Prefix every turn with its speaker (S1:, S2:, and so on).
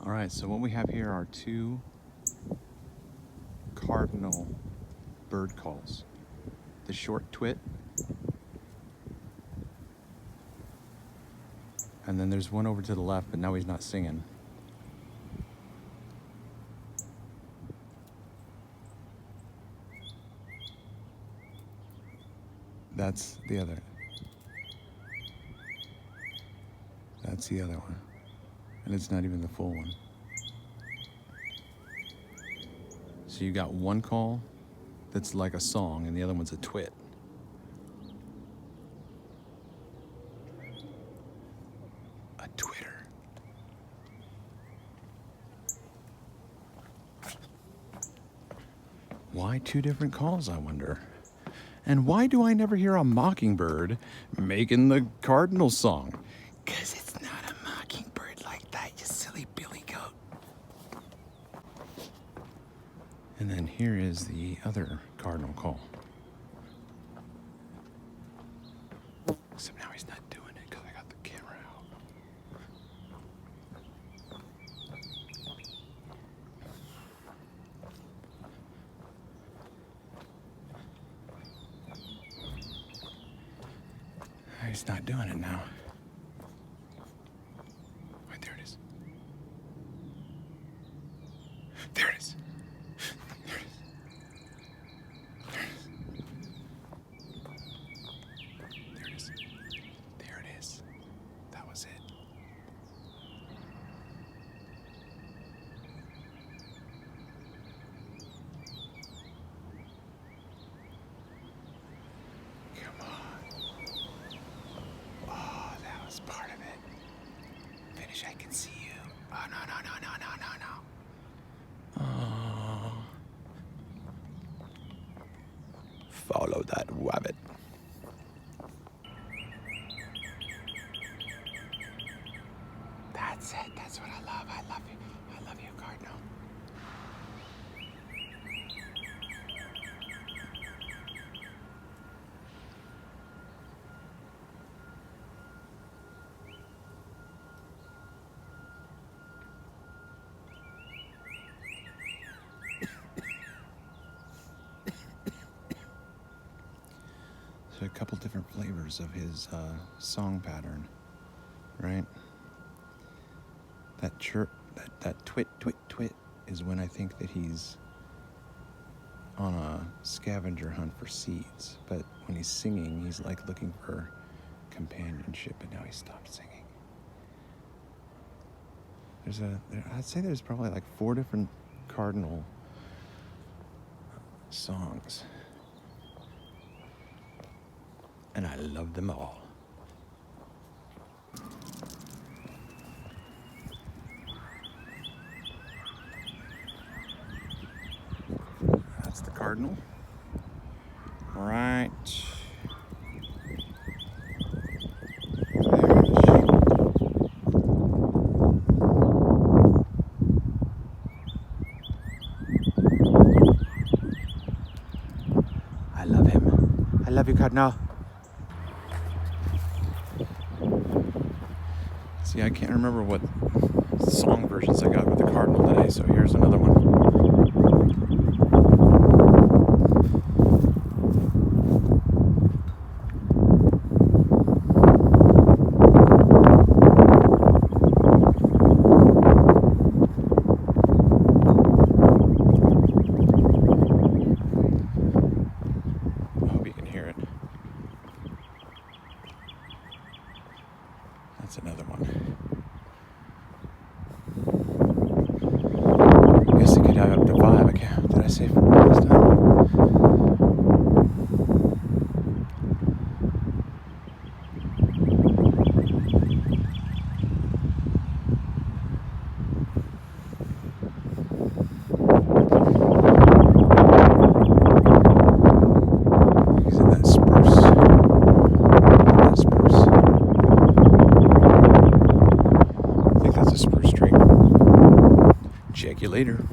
S1: All right, so what we have here are two cardinal bird calls. The short twit, and then there's one over to the left, but now he's not singing. That's the other. That's the other one. And it's not even the full one. So you got one call that's like a song, and the other one's a twit. A twitter. Why two different calls, I wonder? And why do I never hear a mockingbird making the cardinal song? 'Cause it's not a mockingbird like that, you silly billy goat. And then here is the other cardinal call. Except now he's not doing it because I got the camera out. He's not doing it now. Wait, there it is. There it is. There it is. There it is. There it is. That was it. Come on. Oh, that was part of it. Finish, I can see you. Oh, no. Oh. Follow that rabbit. That's it. That's what I love. I love you. I love you, Cardinal. So a couple different flavors of his song pattern, right? That chirp, that twit is when I think that he's on a scavenger hunt for seeds. But when he's singing, he's like looking for companionship, and now he stopped singing. I'd say there's probably like 4 different cardinal songs. And I love them all. That's the cardinal. All right. I love him. I love you, Cardinal. See, I can't remember what song versions I got with the cardinal today, so here's another one. I hope you can hear it. That's another one. I guess it could have up to 5. Did I say 4 last time? He's in that spruce. I think that's a spruce tree. Check you later.